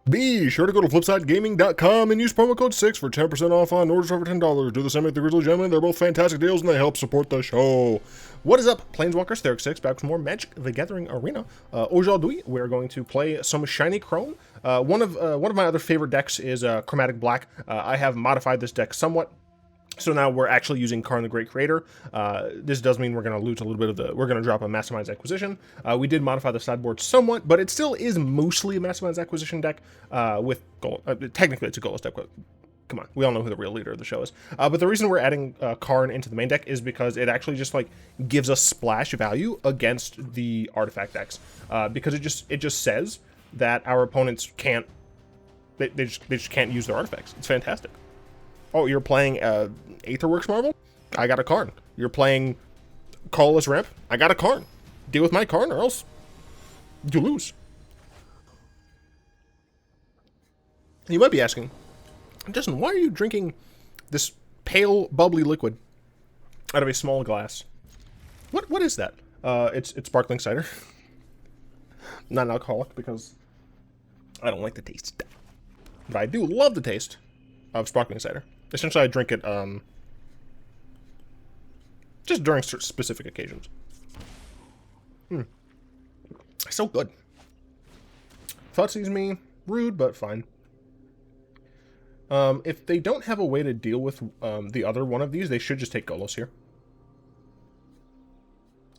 Be sure to go to flipsidegaming.com and use promo code 6 for 10% off on orders over $10. Do the same with the Grizzly Gentleman. They're both fantastic deals and they help support the show. What is up, Planeswalkers? Theric 6 back with more Magic the Gathering Arena. Aujourd'hui, we're going to play some Shiny Chrome. One of my other favorite decks is Chromatic Black. I have modified this deck somewhat. So now we're actually using Karn the Great Creator. This does mean we're going to lose a little bit of the... We're going to drop a Mastermind's Acquisition. We did modify the sideboard somewhat, but it still is mostly a Mastermind's Acquisition deck with Golos. Technically, it's a Golos deck, but come on. We all know who the real leader of the show is. But the reason we're adding Karn into the main deck is because it actually just, like, gives us splash value against the artifact decks. Because it just says that our opponents can't... They just can't use their artifacts. It's fantastic. Oh, you're playing Aetherworks Marvel? I got a Karn. You're playing Colorless Ramp? I got a Karn. Deal with my Karn or else you lose. You might be asking, Justin, why are you drinking this pale, bubbly liquid out of a small glass? What is that? It's sparkling cider. Not an alcoholic because I don't like the taste. But I do love the taste of sparkling cider. Essentially, I drink it just during specific occasions. So good. Thoughtseize me. Rude, but fine. If they don't have a way to deal with the other one of these, they should just take Golos here.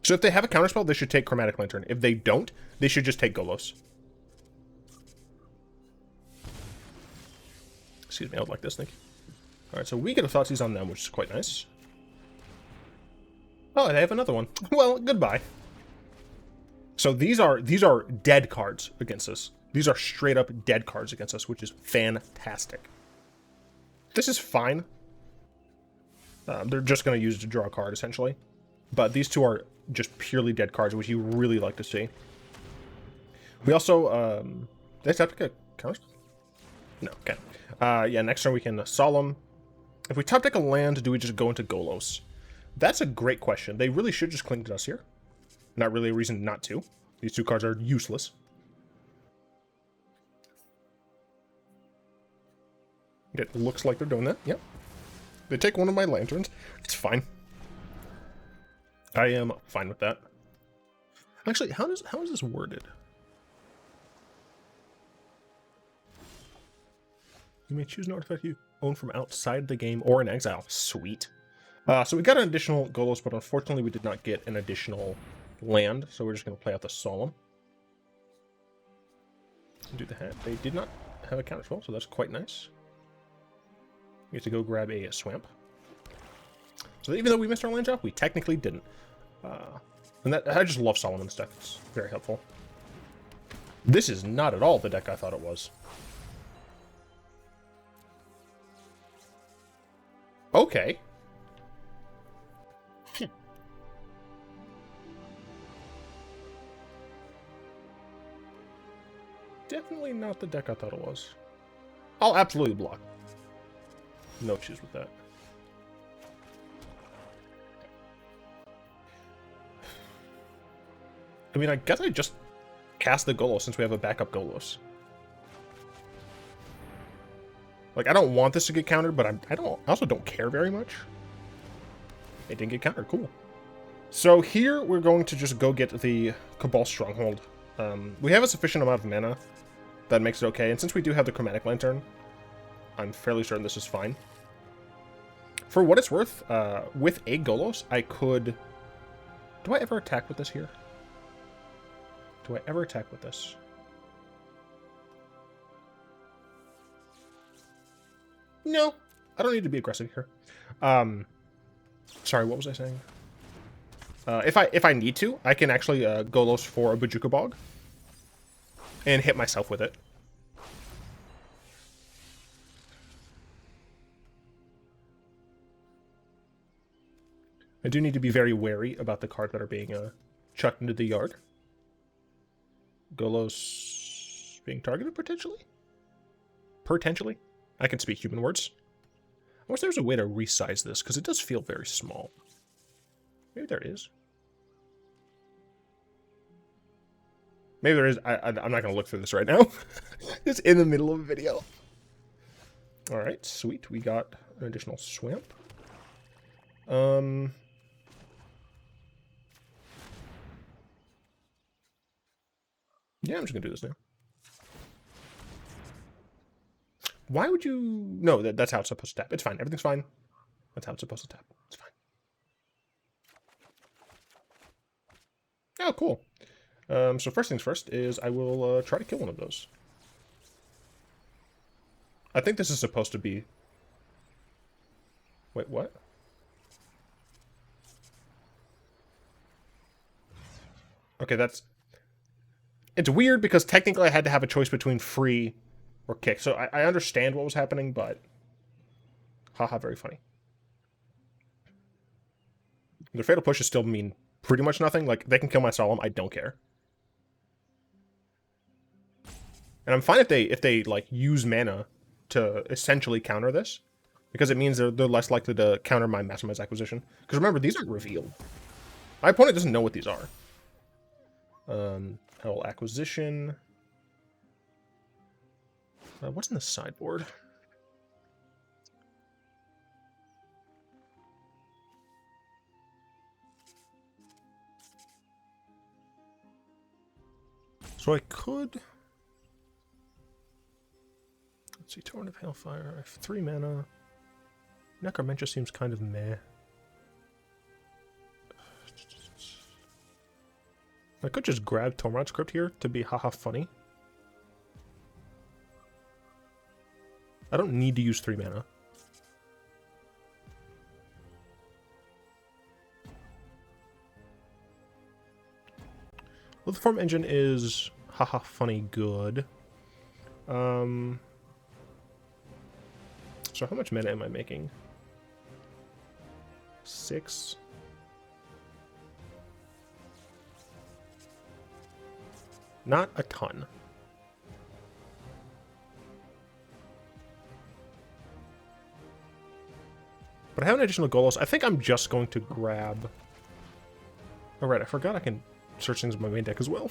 So if they have a counterspell, they should take Chromatic Lantern. If they don't, they should just take Golos. Excuse me, I would like this, thank you. Alright, so we get a Thoughtseize on them, which is quite nice. Oh, and I have another one. Well, goodbye. So these are dead cards against us. These are straight up dead cards against us, which is fantastic. This is fine. They're just going to use it to draw a card, essentially. But these two are just purely dead cards, which you really like to see. We also, they have to get counters? No, okay. Yeah, next turn we can Solemn. If we top deck a land, do we just go into Golos? That's a great question. They really should just cling to us here. Not really a reason not to. These two cards are useless. It looks like they're doing that. Yep. They take one of my lanterns. It's fine. I am fine with that. Actually, how is this worded? You may choose an artifact you own from outside the game or in exile. Sweet. So we got an additional Golos, but unfortunately we did not get an additional land, so we're just going to play out the Solemn. Do the hat. They did not have a counterspell, so that's quite nice. We get to go grab a Swamp. So even though we missed our land drop, we technically didn't. And that I just love Solemn in this deck. It's very helpful. This is not at all the deck I thought it was. Okay. Definitely not the deck I thought it was. I'll absolutely block. No issues with that. I mean, I guess I just cast the Golos since we have a backup Golos. Like, I don't want this to get countered, but I also don't care very much. It didn't get countered. Cool. So here, we're going to just go get the Cabal Stronghold. We have a sufficient amount of mana that makes it okay. And since we do have the Chromatic Lantern, I'm fairly certain this is fine. For what it's worth, with a Golos, I could... Do I ever attack with this here? Do I ever attack with this? No, I don't need to be aggressive here. Sorry, what was I saying? If I need to, I can actually Golos for a Bojuka Bog and hit myself with it. I do need to be very wary about the cards that are being chucked into the yard. Golos being targeted, potentially? Potentially? I can speak human words. I wish there was a way to resize this, because it does feel very small. Maybe there is. Maybe there is. I'm not going to look through this right now. It's in the middle of a video. All right, sweet. We got an additional swamp. Yeah, I'm just going to do this now. Why would you... No, that's how it's supposed to tap. It's fine. Everything's fine. That's how it's supposed to tap. It's fine. Oh, cool. So first things first is I will try to kill one of those. I think this is supposed to be... Wait, what? Okay, that's... It's weird because technically I had to have a choice between free or kick. So I understand what was happening, but... Haha, very funny. Their Fatal Push is still mean pretty much nothing. Like, they can kill my Solemn, I don't care. And I'm fine if they like, use mana to essentially counter this. Because it means they're less likely to counter my Mastermind's Acquisition. Because remember, these aren't revealed. My opponent doesn't know what these are. Hell, Acquisition. What's in the sideboard? So I could... Let's see, Torment of Hailfire. I have 3 mana. Necromantia seems kind of meh. I could just grab Tormod's Crypt here to be haha funny. I don't need to use 3 mana. Well, the form engine is haha funny good. So how much mana am I making? 6. Not a ton. But I have an additional Golos. I think I'm just going to grab... Alright, I forgot I can search things in my main deck as well.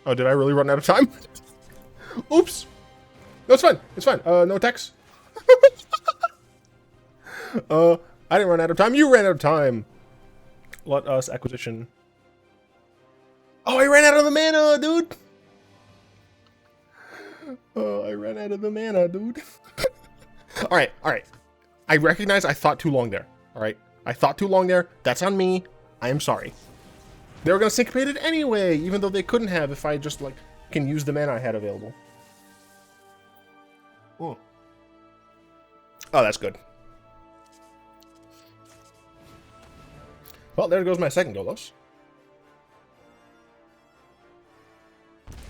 Oh, did I really run out of time? Oops! No, it's fine. It's fine. No attacks. I didn't run out of time. You ran out of time. Let us acquisition. Oh, I ran out of the mana, dude. Oh, I ran out of the mana, dude. All right. I recognize I thought too long there. All right. I thought too long there. That's on me. I am sorry. They were going to syncopate it anyway, even though they couldn't have if I just, like, can use the mana I had available. Oh, that's good. Well, there goes my second Golos.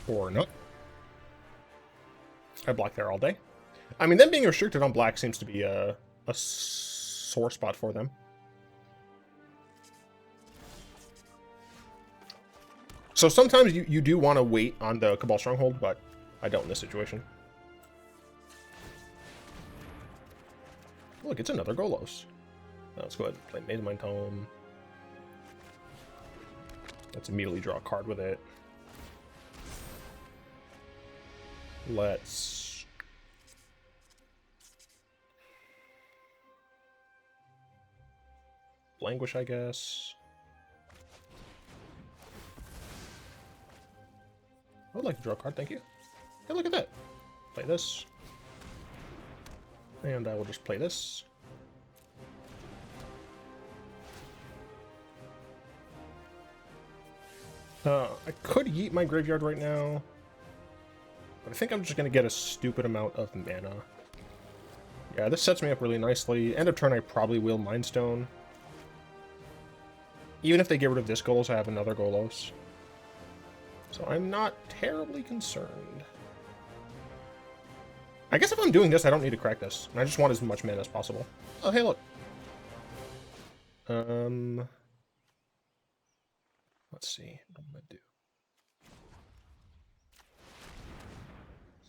Or not. I block there all day. I mean, them being restricted on black seems to be a sore spot for them. So sometimes you do want to wait on the Cabal Stronghold, but I don't in this situation. Look, it's another Golos. Let's go ahead and play Mazemind Tome. Let's immediately draw a card with it. Let's... Languish, I guess. I would like to draw a card, thank you. Hey, look at that. Play this. And I will just play this. I could yeet my graveyard right now. But I think I'm just going to get a stupid amount of mana. Yeah, this sets me up really nicely. End of turn, I probably will Mind Stone. Even if they get rid of this Golos, I have another Golos. So I'm not terribly concerned. I guess if I'm doing this, I don't need to crack this. I just want as much mana as possible. Oh, hey, look. Let's see. What am I gonna do?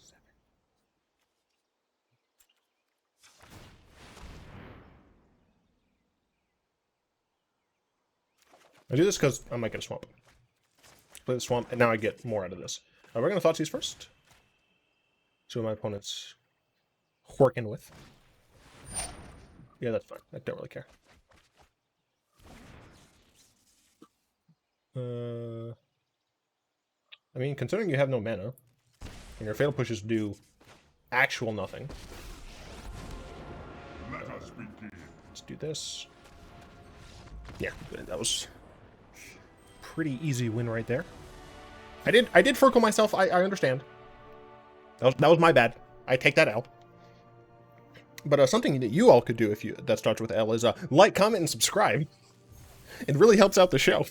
7. I do this because I might get a swamp. Play the swamp, and now I get more out of this. We're going to Thoughtseize first. See what my opponent's working with. Yeah, that's fine. I don't really care. I mean, considering you have no mana, and your Fatal Pushes do actual nothing. Let's do this. Yeah, that was pretty easy win right there. I did Furkle myself. I understand. That was my bad. I take that out. But something that you all could do that starts with L is like, comment, and subscribe. It really helps out the show.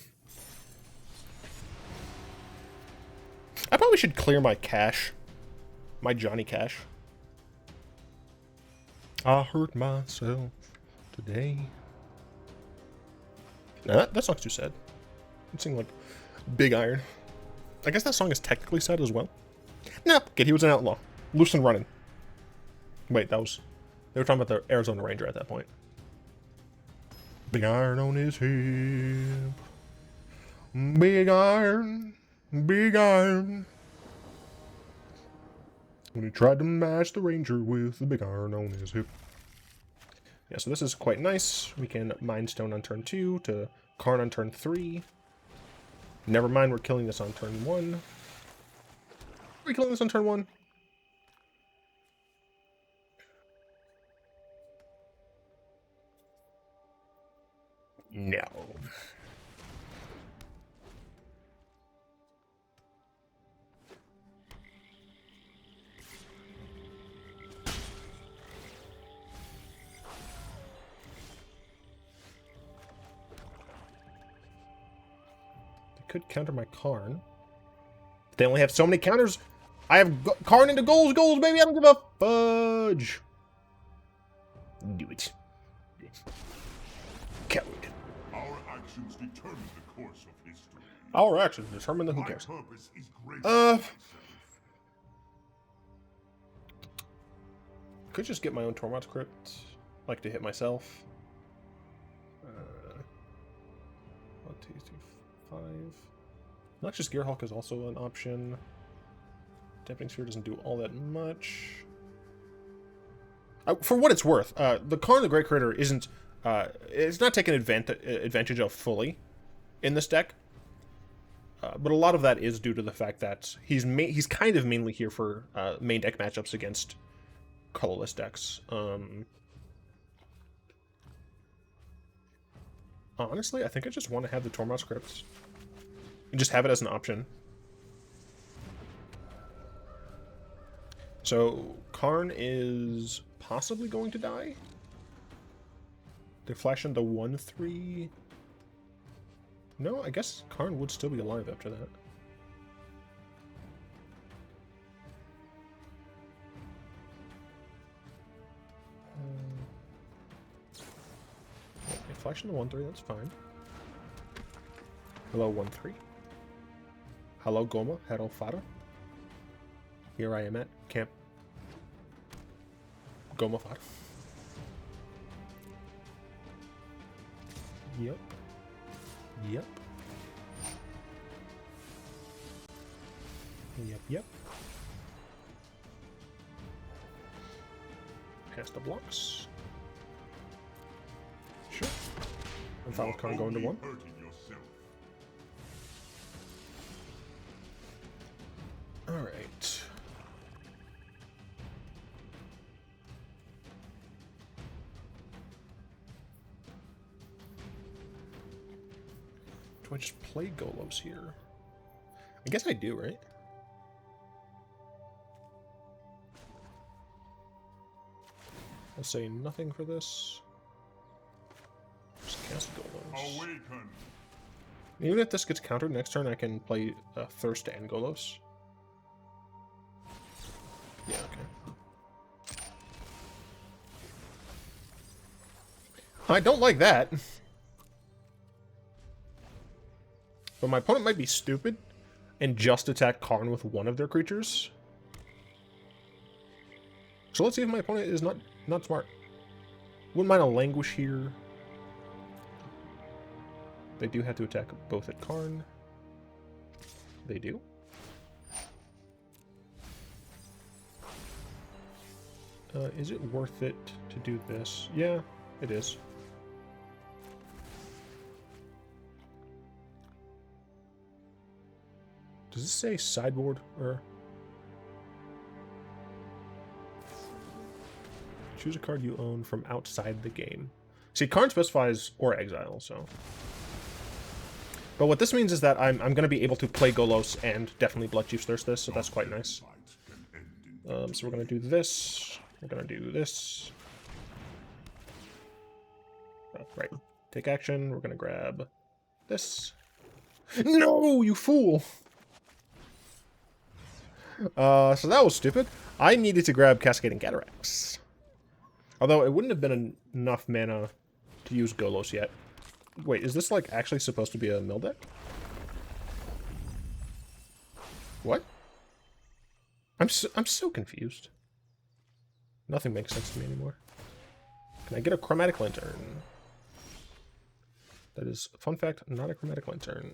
I probably should clear my cache. My Johnny Cash. I hurt myself today. Nah, that song's too sad. I'm singing like Big Iron. I guess that song is technically sad as well. Nah, kid, he was an outlaw. Loose and running. Wait, they were talking about the Arizona Ranger at that point. Big iron on his hip. Big iron. Big iron. When he tried to match the Ranger with the big iron on his hip. Yeah, so this is quite nice. We can Mind Stone on turn 2 to Karn on turn 3. Never mind, we're killing this on turn 1. Are we killing this on turn 1? No. Could counter my Karn. They only have so many counters. I have Karn into goals, baby. I don't give a fudge. Do it. Coward. Our actions determine the course of history. Our actions determine the who cares. Could just get my own Torment Crypt. Like to hit myself. 1, 2, 3, 5. Noxious Gearhawk is also an option. Damping Sphere doesn't do all that much. For what it's worth, the Karn the Great Critter isn't. It's not taken advantage of fully in this deck. But a lot of that is due to the fact that he's kind of mainly here for main deck matchups against colorless decks. Honestly, I think I just want to have the Torment Crypt. And just have it as an option. So, Karn is possibly going to die. They flash into 1/3. No, I guess Karn would still be alive after that. They flash into 1/3, that's fine. Hello, 1/3. Hello, Goma, Hello, Fada. Here I am at Camp Goma Fada. Yep. Yep. Yep, yep. Pass the blocks. Sure. I'm fine with Karn going to 1. Alright. Do I just play Golos here? I guess I do, right? I'll say nothing for this. Just cast Golos. Awaken. Even if this gets countered next turn, I can play Thirst and Golos. Yeah, okay. I don't like that. But my opponent might be stupid and just attack Karn with one of their creatures. So let's see if my opponent is not smart. Wouldn't mind a Languish here. They do have to attack both at Karn. They do. Is it worth it to do this? Yeah, it is. Does this say sideboard or... Choose a card you own from outside the game. See, Karn specifies or exile, so... But what this means is that I'm going to be able to play Golos and definitely Bloodchief's Thirst this, so that's quite nice. So we're going to do this. We're going to do this. Right. Take action. We're going to grab this. No, you fool! So that was stupid. I needed to grab Cascading Cataracts. Although it wouldn't have been enough mana to use Golos yet. Wait, is this like actually supposed to be a mill deck? What? I'm so confused. Nothing makes sense to me anymore. Can I get a Chromatic Lantern? That is, fun fact, not a Chromatic Lantern.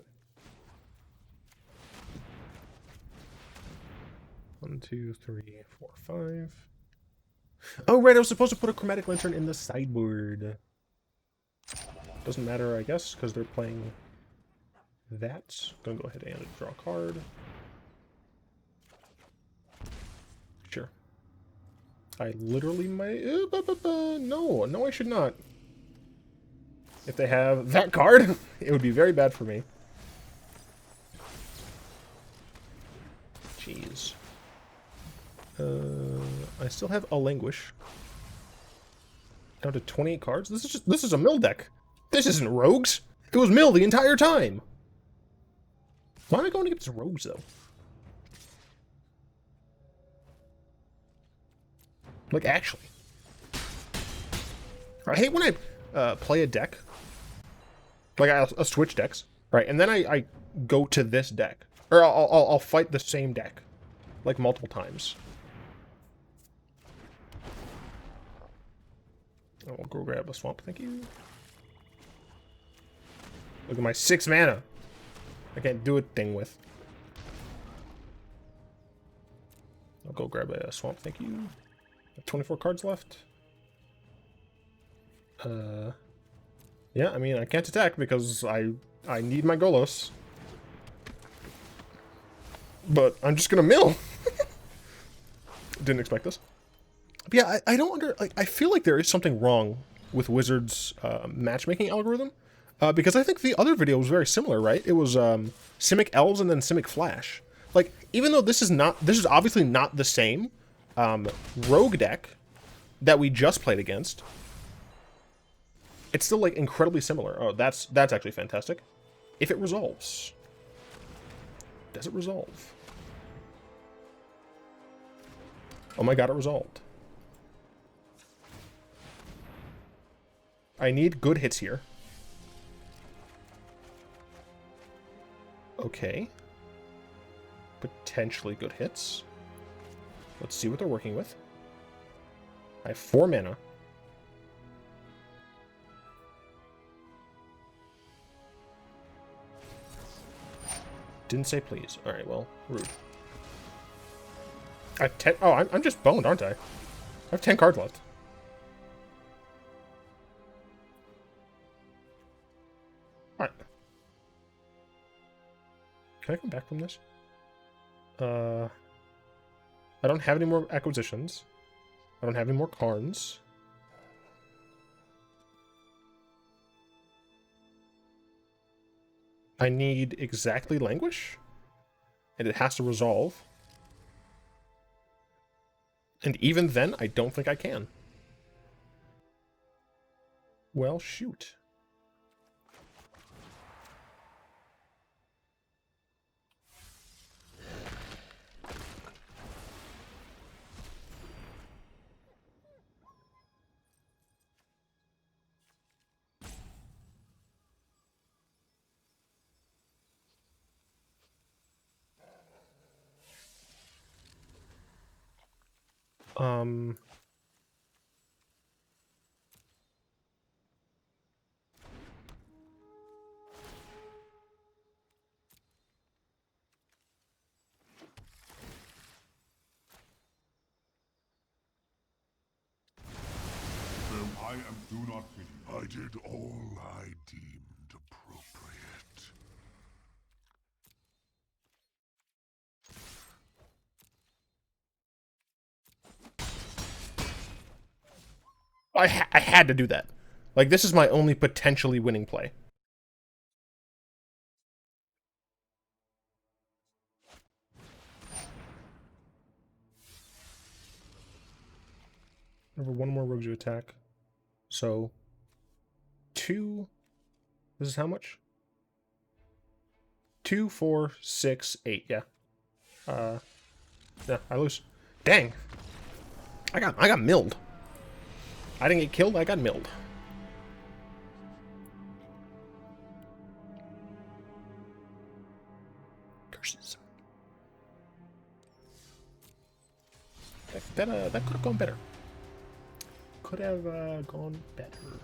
1, 2, 3, 4, 5. Oh, right, I was supposed to put a Chromatic Lantern in the sideboard. Doesn't matter, I guess, because they're playing that. Gonna go ahead and draw a card. Sure. I literally might... No, I should not. If they have that card, it would be very bad for me. Jeez. I still have a Languish. Down to 28 cards? This is a mill deck. This isn't Rogues. It was mill the entire time. Why am I going against Rogues, though? Like, actually. I hate when I play a deck. Like, I'll switch decks. Right, and then I go to this deck. Or I'll fight the same deck. Like, multiple times. I'll go grab a swamp, thank you. Look at my 6 mana. I can't do a thing with. I'll go grab a swamp, thank you. 24 cards left. Yeah, I mean, I can't attack because I need my Golos. But I'm just gonna mill. Didn't expect this. But yeah, I don't I feel like there is something wrong with Wizards' matchmaking algorithm. Because I think the other video was very similar, right? It was Simic Elves and then Simic Flash. Like, even though this is obviously not the same rogue deck that we just played against, it's still like incredibly similar. Oh, that's actually fantastic. If it resolves. Does it resolve? Oh my god, it resolved. I need good hits here. Okay. Potentially good hits. Let's see what they're working with. I have 4 mana. Didn't say please. Alright, well, rude. I have 10... Oh, I'm just boned, aren't I? I have 10 cards left. Alright. Can I come back from this? I don't have any more acquisitions. I don't have any more Karns. I need exactly Languish. And it has to resolve. And even then, I don't think I can. Well, shoot. Do not pity. I did all I deemed appropriate. I had to do that. Like, this is my only potentially winning play. Remember, one more rogue to attack. So, 2. This is how much? 2, 4, 6, 8. Yeah. Yeah, I lose. Dang. I got milled. I didn't get killed. I got milled. Curses. That could have gone better. Could have gone better.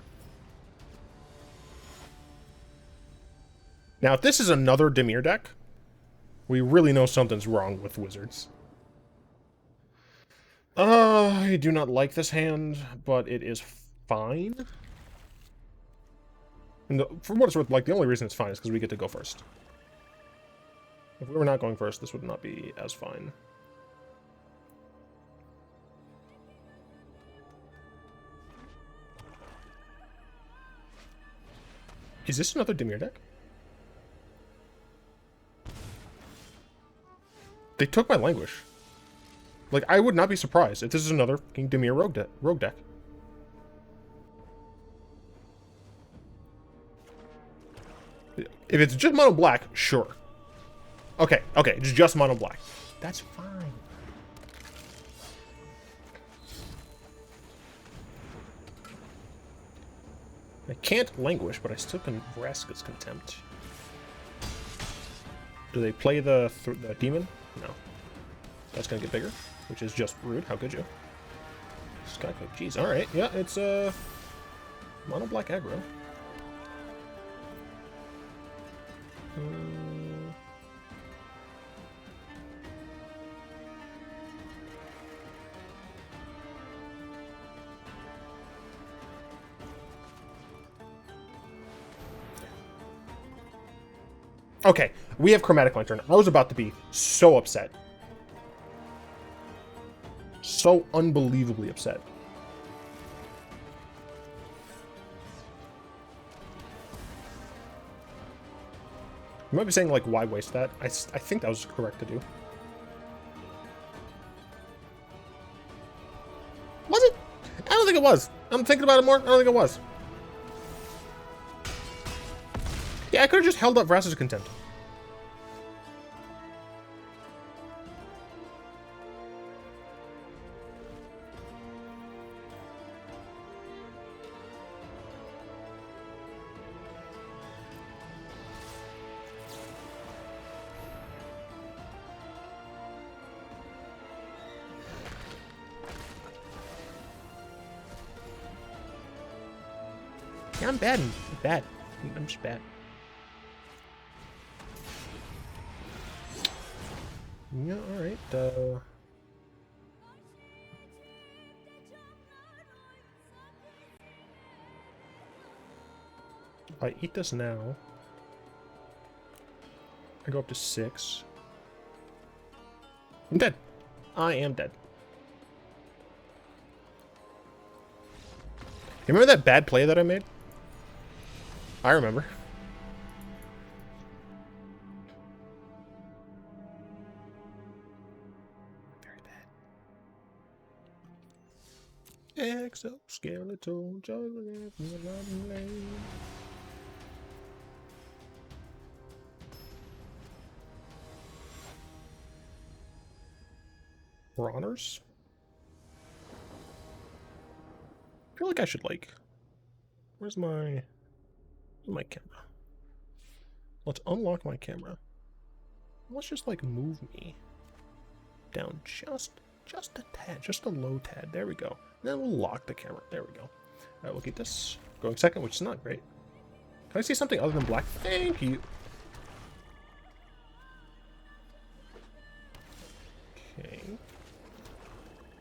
Now, if this is another Dimir deck, we really know something's wrong with Wizards. I do not like this hand, but it is fine. And for what it's worth, like, the only reason it's fine is because we get to go first. If we were not going first, this would not be as fine. Is this another Dimir deck? They took my Languish. Like, I would not be surprised if this is another King Dimir Rogue deck. If it's just mono black, sure. Okay, it's just mono black. That's fine. I can't Languish, but I still can Vraska's Contempt. Do they play the demon? No. That's gonna get bigger, which is just rude. How could you? Skycook. Jeez. All right. Yeah, it's mono black aggro. Okay, we have Chromatic Lantern. I was about to be so upset. So unbelievably upset. You might be saying, like, why waste that? I think that was correct to do. Was it? I don't think it was. I'm thinking about it more. I don't think it was. Yeah, I could have just held up Vraska's Contempt. Yeah, I'm bad. I'm just bad. Yeah, alright, if I eat this now, I go up to 6. I'm dead. I am dead. You remember that bad play that I made? I remember. Exoskeletal juggling me along the lane. We're honors? I feel like I should, like... Where's my camera? Let's unlock my camera. Let's just, like, move me down just a tad, just a low tad. There we go. Then we'll lock the camera. There we go. Alright, we'll get this going second, which is not great. Can I see something other than black? Thank you. Okay.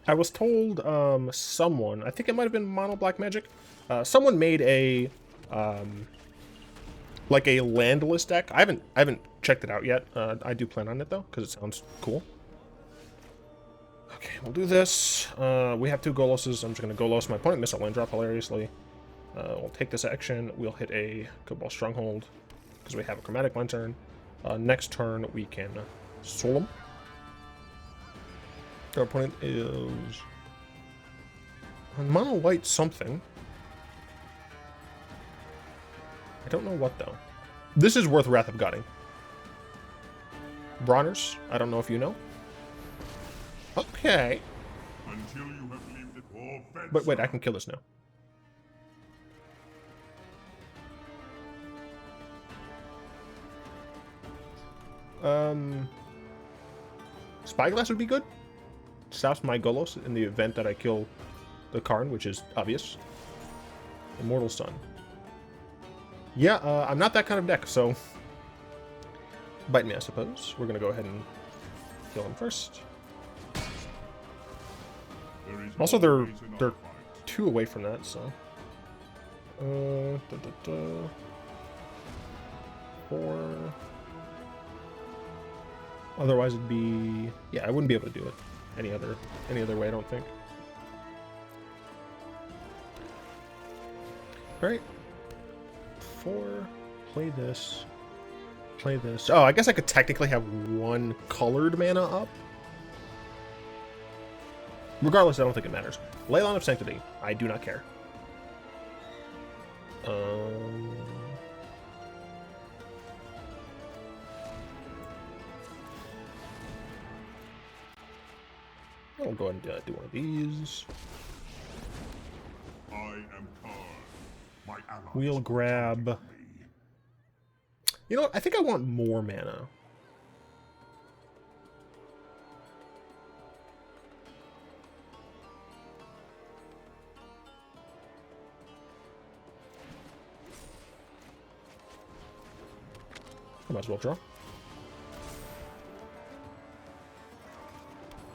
I was told, someone, I think it might have been Mono Black Magic, Someone made a like a landless deck. I haven't checked it out yet. I do plan on it though because it sounds cool. Okay, we'll do this. We have 2 Goloses. I'm just gonna Golos. My opponent missed a land drop hilariously. We'll take this action. We'll hit a Cabal Stronghold because we have a Chromatic Lantern. Next turn we can Solemn. Our opponent is on mono white something. I don't know what though. This is worth Wrath of Godding. Bronner's. I don't know if you know. Okay. Until you have leaved it all fenced. But wait, I can kill this now. Spyglass would be good. Stops my Golos in the event that I kill the Karn, which is obvious. Immortal Sun. Yeah, I'm not that kind of deck, so bite me, I suppose. We're gonna go ahead and kill him first. Also, they're 2 away from that, so 4. Otherwise, it'd be yeah. I wouldn't be able to do it any other way. I don't think. All right. 4. Play this. Play this. Oh, I guess I could technically have 1 colored mana up. Regardless, I don't think it matters. Leyline of Sanctity. I do not care. I'll go ahead and do one of these. I am Karn. My allies We'll grab... You know what? I think I want more mana. I might as well draw.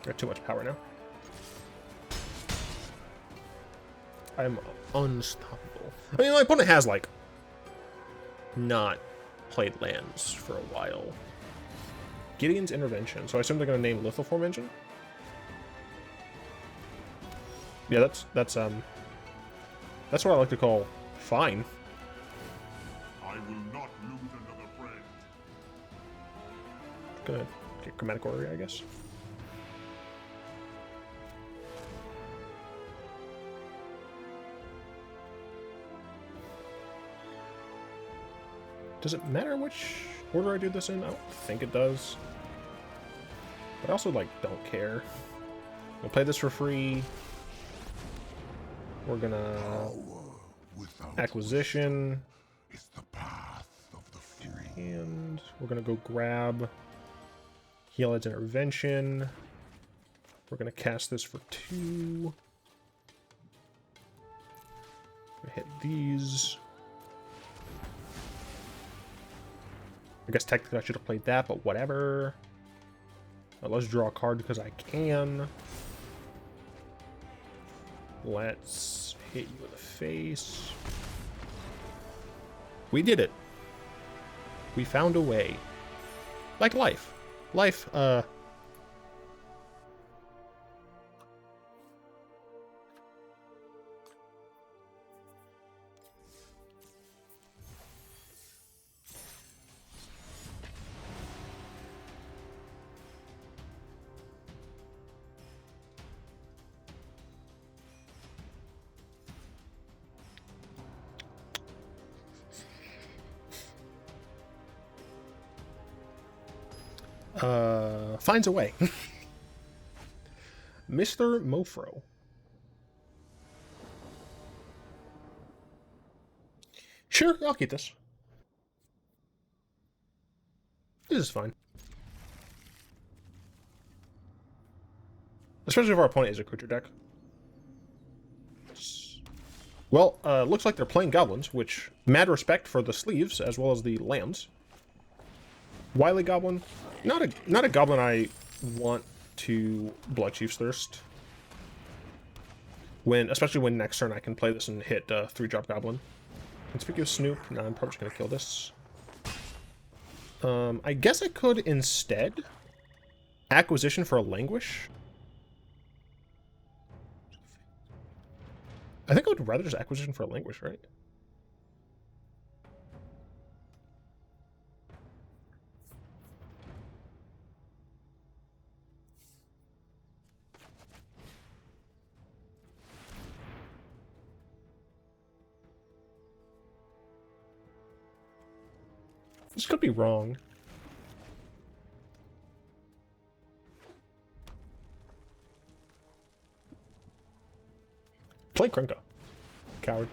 Got too much power now. I'm unstoppable. I mean, my opponent has, like, not played lands for a while. Gideon's Intervention. So I assume they're going to name Lithoform Engine? Yeah, that's what I like to call fine. I will not lose another friend. Gonna get Chromatic Orrery, I guess. Does it matter which order I do this in? I don't think it does. But I also, like, don't care. We'll play this for free. We're gonna... Acquisition. Is the path of the fool. And we're gonna go grab Healed's Intervention. We're gonna cast this for 2. Gonna hit these. I guess technically I should have played that, but whatever. Let's draw a card because I can. Let's hit you in the face. We did it. We found a way. Like life. Life, finds a way. Mr. Mofro. Sure, I'll keep this. This is fine. Especially if our opponent is a creature deck. Well, looks like they're playing goblins, which mad respect for the sleeves as well as the lands. Wily Goblin. Not a goblin I want to Bloodchief's Thirst. Especially when next turn I can play this and hit 3-drop Goblin. Conspicuous Snoop. No, I'm probably just going to kill this. I guess I could instead Acquisition for a Languish. I think I would rather just Acquisition for a Languish, right? This could be wrong. Play Krenka. Coward.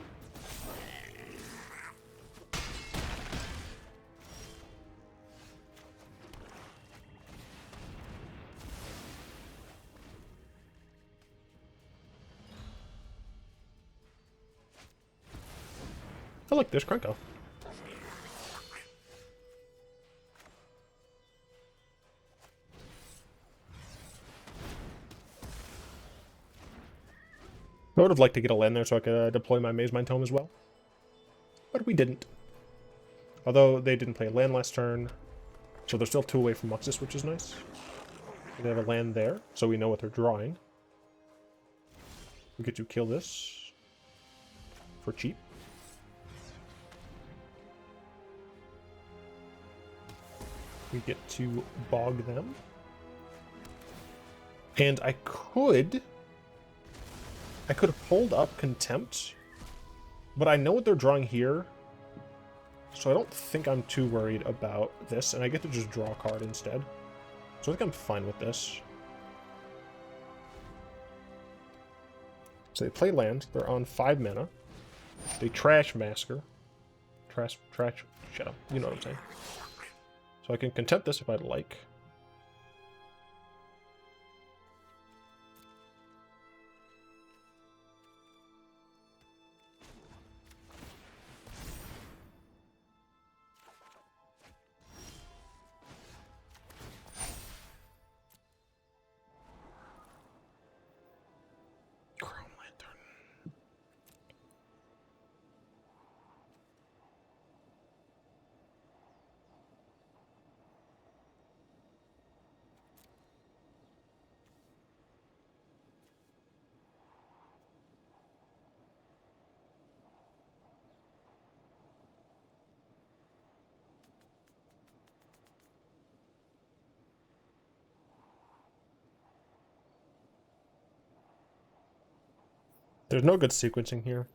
I like this Krenka. I would have liked to get a land there so I could deploy my Mazemind Tome as well. But we didn't. Although they didn't play a land last turn. So they're still 2 away from Muxus, which is nice. They have a land there, so we know what they're drawing. We get to kill this for cheap. We get to bog them. And I could hold up Contempt, but I know what they're drawing here, so I don't think I'm too worried about this, and I get to just draw a card instead. So I think I'm fine with this. So they play land, they're on 5 mana. They trash Masker. Trash, shut up, you know what I'm saying. So I can Contempt this if I'd like. There's no good sequencing here.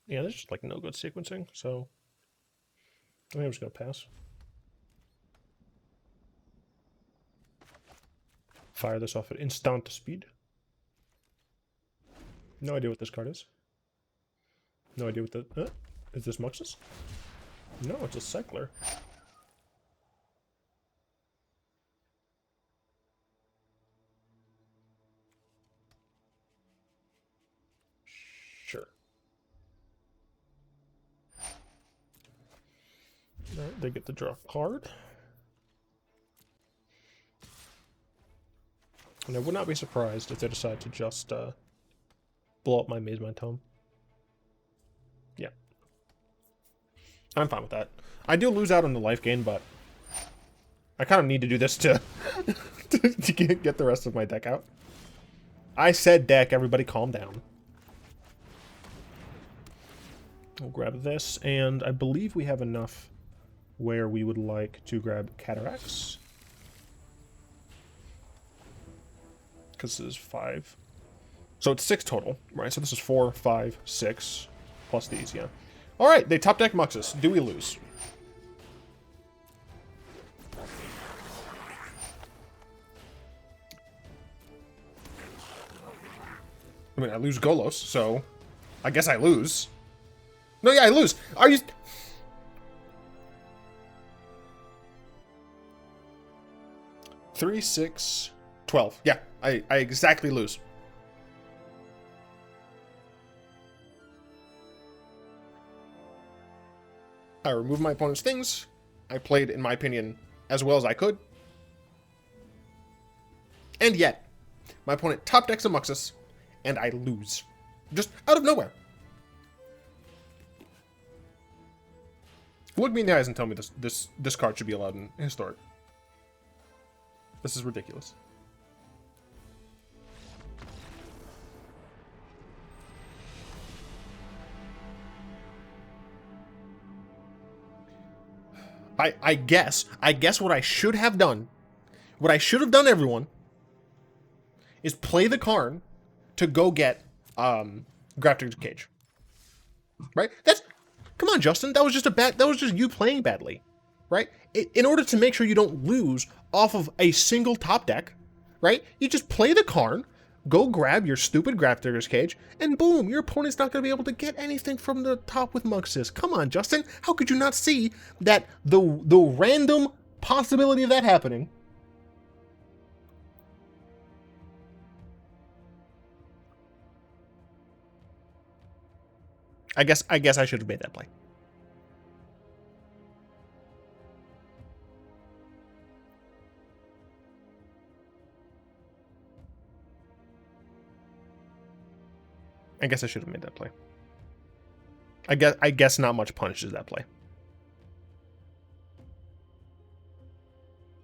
Yeah, there's just like no good sequencing, so I think I'm just gonna pass. Fire this off at instant speed. No idea what this card is. No idea what the... is this Muxus? No, it's a Cycler. Sure. Alright, they get to draw a card. And I would not be surprised if they decide to just blow up my Mazemind Tome. Yeah. I'm fine with that. I do lose out on the life gain, but I kind of need to do this to, to get the rest of my deck out. I said deck, everybody calm down. We'll grab this, and I believe we have enough where we would like to grab Cataracts. Because this is 5. So it's 6 total, right? So this is 4, 5, 6, plus these, yeah. Alright, they top deck Muxus. Do we lose? I mean, I lose Golos, so I guess I lose. No, yeah, I lose. Are you... 3, 6, 12. Yeah, I exactly lose. I removed my opponent's things. I played, in my opinion, as well as I could. And yet, my opponent top decks a Muxus, and I lose. Just out of nowhere. Look me in the eyes and tell me this card should be allowed in Historic. This is ridiculous. I guess what I should have done, everyone, is play the Karn to go get Grafdigger's Cage. Right? Come on, Justin. That was just you playing badly. Right? In order to make sure you don't lose off of a single top deck, right? You just play the Karn, go grab your stupid Grafdigger's Cage, and boom, your opponent's not going to be able to get anything from the top with Muxus. Come on, Justin. How could you not see that the random possibility of that happening? I guess I should have made that play. I guess I should have made that play. I guess not much punishes that play.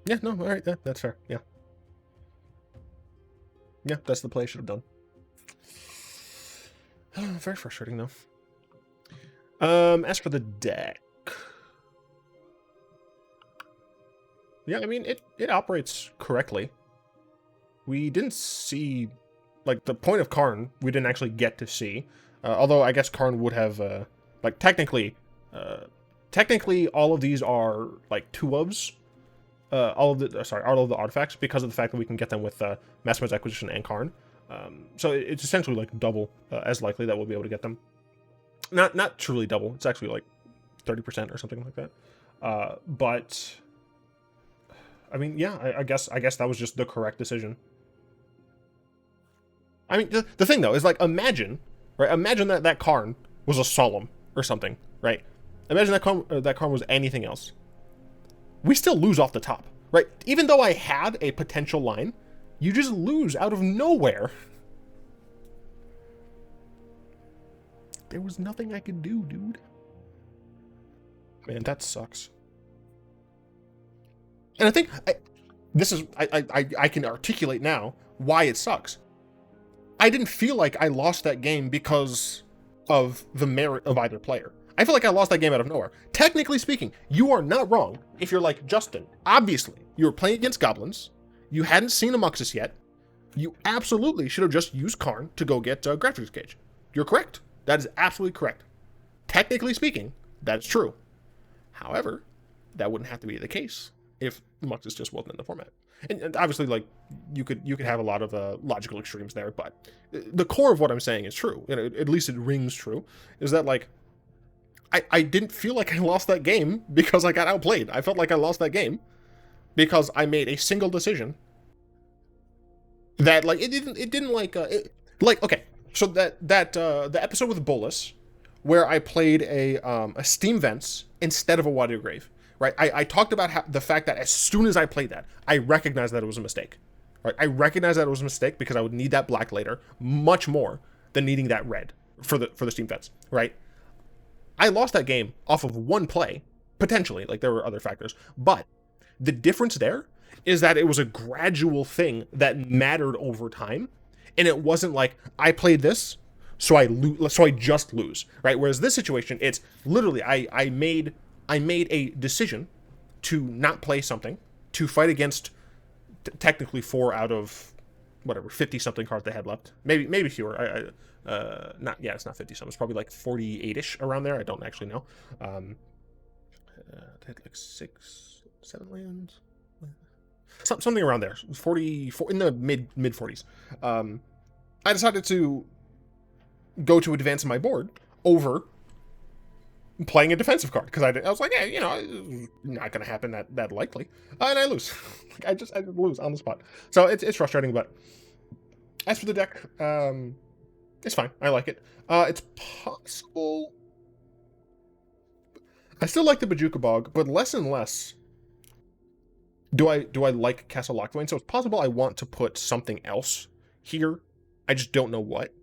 Yeah, no, all right, that's fair. Yeah. Yeah, that's the play I should have done. Very frustrating, though. As for the deck, yeah, I mean, it operates correctly. We didn't see, like, the point of Karn, we didn't actually get to see. Although I guess Karn would have, like, technically, all of these are, like, 2-ofs. All of the artifacts, because of the fact that we can get them with Mastermind's Acquisition and Karn. So it's essentially, like, double as likely that we'll be able to get them. Not truly double. It's actually, like, 30% or something like that. But, I mean, yeah, I guess that was just the correct decision. I mean, the thing, though, is, like, imagine, right? Imagine that Karn was a Solemn or something, right? Imagine that Karn was anything else. We still lose off the top, right? Even though I had a potential line, you just lose out of nowhere. There was nothing I could do, dude. Man, that sucks. And I think I can articulate now why it sucks. I didn't feel like I lost that game because of the merit of either player. I feel like I lost that game out of nowhere. Technically speaking, you are not wrong if you're like, Justin, obviously, you were playing against goblins, you hadn't seen a Muxus yet, you absolutely should have just used Karn to go get Grafdigger's Cage. You're correct. That is absolutely correct. Technically speaking, that's true. However, that wouldn't have to be the case if Muxus just wasn't in the format. And obviously, like, you could have a lot of logical extremes there, but the core of what I'm saying is true. You know, at least it rings true. Is that, like, I didn't feel like I lost that game because I got outplayed. I felt like I lost that game because I made a single decision that, like, it didn't okay. So the episode with Bolas, where I played a Steam Vents instead of a Water Grave. Right, I talked about the fact that as soon as I played that, I recognized that it was a mistake. Right, I recognized that it was a mistake because I would need that black later much more than needing that red for the Steam Vents. Right, I lost that game off of one play, potentially. Like, there were other factors, but the difference there is that it was a gradual thing that mattered over time, and it wasn't like I played this, so I just lose. Right, whereas this situation, it's literally I made a decision to not play something, to fight against technically 4 out of whatever 50-something cards they had left, maybe fewer. It's not 50-something. It's probably like 48ish around there. I don't actually know. They had like 6, 7 lands, something around there. 44 in the mid 40s. I decided to go to advance my board over playing a defensive card because I was like, yeah, you know, it's not going to happen that likely, and I lose. I just lose on the spot. So it's frustrating, but as for the deck, it's fine. I like it. It's possible. I still like the Bojuka Bog, but less and less do I like Castle Locthwain. So it's possible I want to put something else here. I just don't know what.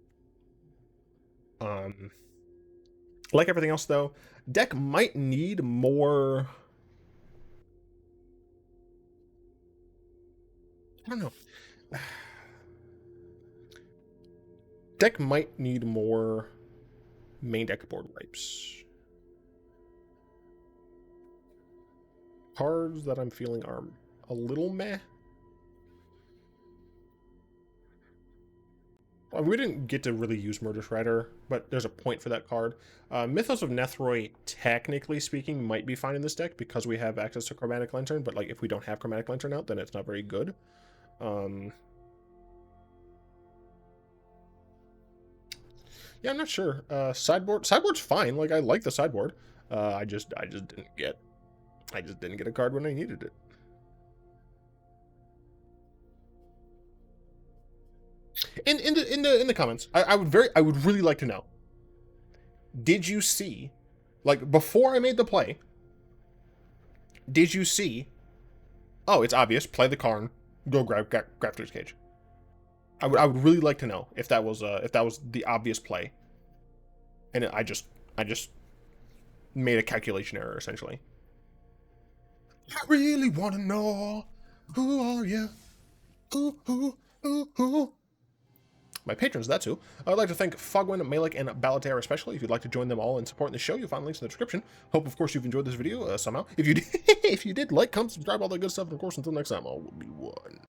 Like everything else though, deck might need more. I don't know. Deck might need more main deck board wipes. Cards that I'm feeling are a little meh. We didn't get to really use Murderous Rider, but there's a point for that card. Mythos of Nethroi, technically speaking, might be fine in this deck because we have access to Chromatic Lantern, but like if we don't have Chromatic Lantern out, then it's not very good. Yeah, I'm not sure. Sideboard's fine. Like I like the sideboard. I just didn't get a card when I needed it. In the comments, I would really like to know. Did you see, like before I made the play? Did you see? Oh, it's obvious. Play the Karn. Go grab Grafter's Cage. I would really like to know if that was the obvious play. And I just made a calculation error essentially. I really want to know, who are you? Who? My patrons, that's who. I'd like to thank Fogwin, Malik, and Balater especially. If you'd like to join them all and support the show, you'll find links in the description. Hope, of course, you've enjoyed this video somehow. If you did, like, comment, subscribe, all that good stuff. And, of course, until next time, I'll be one.